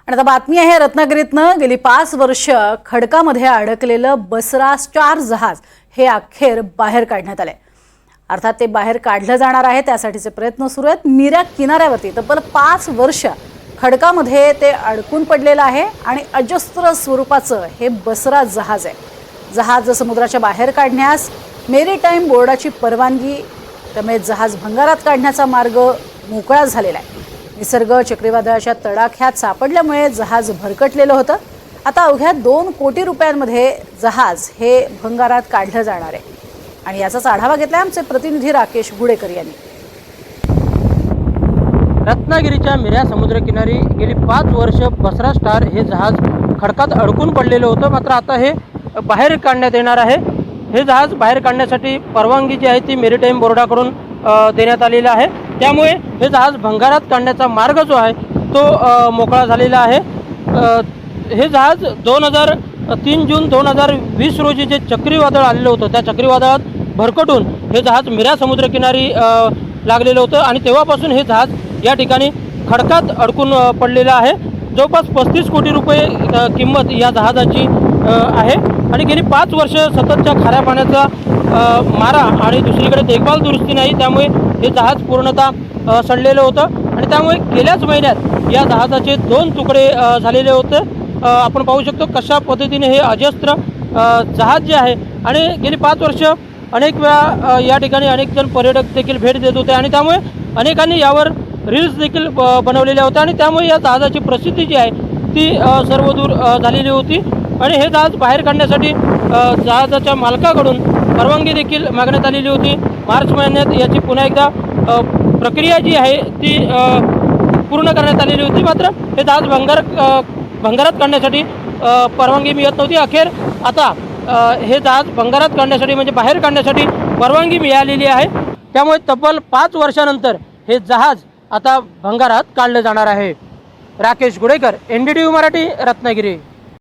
आणि आता बातमी आहे रत्नागिरीतनं। गेली 5 वर्ष खडकामध्ये अडकलेलं बसरा स्टार जहाज हे अखेर बाहेर काढण्यात आले। अर्थात ते बाहेर काढलं जाणार आहे, त्यासाठीचे प्रयत्न सुरू आहेत। मिऱ्या किनाऱ्यावरती तब्बल 5 वर्ष खडकामध्ये ते अडकून पडलेलं आहे आणि अजस्त्र स्वरूपाचं हे बसरा जहाज आहे। जहाज समुद्राच्या बाहेर काढण्यास मेरीटाईम बोर्डाची परवानगी, त्यामुळे जहाज भंगारात काढण्याचा मार्ग मोकळा झालेला आहे। निसर्ग चक्रीवादळाच्या तडाख्यात सापडल्यामुळे जहाज भरकटलेलं होतं। आता अवघ्या 2 कोटी रुपयांमध्ये जहाज हे भंगारात काढलं जाणार आहे आणि याचाच आढावा घेतलाय आमचे प्रतिनिधी राकेश गुडेकर यांनी। रत्नागिरीच्या मिऱ्या समुद्रकिनारी गेली 5 वर्ष बसरा स्टार हे जहाज खडकात अडकून पडलेलं होतं। मात्र आता हे बाहेर काढण्यात येणार आहे। हे जहाज बाहेर काढण्यासाठी परवानगी जी आहे ती मेरीटाईम बोर्डाकडून देण्यात आलेला आहे। त्यामुळे हे जहाज भंगारात काढण्याचा मार्ग जो आहे तो मोकळा झालेला आहे। हे जहाज 3 जून 2020 रोजी जे चक्रीवादळ आलेलं होतं, त्या चक्रीवादळात भरकटून हे जहाज मिऱ्या समुद्रकिनारी लागलेलं होतं आणि तेव्हापासून हे जहाज या ठिकाणी खडकात अडकून पडलेलं आहे। जवळपास 35 कोटी रुपये किंमत या जहाजाची आहे आणि गेली 5 वर्ष सततच्या खाऱ्या पाण्याचा मारा आणि दुसरीकडे देखभाल दुरुस्ती नाही, त्यामुळे हे जहाज पूर्णतः सडलेलं होतं आणि त्यामुळे गेल्याच महिन्यात या जहाजाचे 2 तुकडे झालेले होते। आपण पाहू शकतो कशा पद्धतीने हे अजस्त्र जहाज जे आहे आणि गेली 5 वर्ष अनेक वेळा या ठिकाणी अनेक जण पर्यटक देखील भेट देत होते आणि त्यामुळे अनेकांनी यावर रील्स देखील बनवलेल्या होत्या आणि त्यामुळे या जहाजाची प्रसिद्धी जी आहे ती सर्वदूर झालेली होती। आणि हे जहाज बाहेर काढण्यासाठी जहाजाच्या मालकाकडून परवानगी देखील मागण्यात आलेली होती। मार्च महिन्यात याची पुन्हा एकदा प्रक्रिया जी आहे ती पूर्ण करण्यात आलेली होती। मात्र हे जहाज भंगारात काढण्यासाठी परवानगी मिळत नव्हती। अखेर आता हे जहाज भंगारात काढण्यासाठी म्हणजे बाहेर काढण्यासाठी परवानगी मिळालेली आहे। त्यामुळे तब्बल 5 वर्षानंतर हे जहाज आता भंगारात काढलं जाणार आहे। राकेश गुडेकर, NDTV मराठी, रत्नागिरी।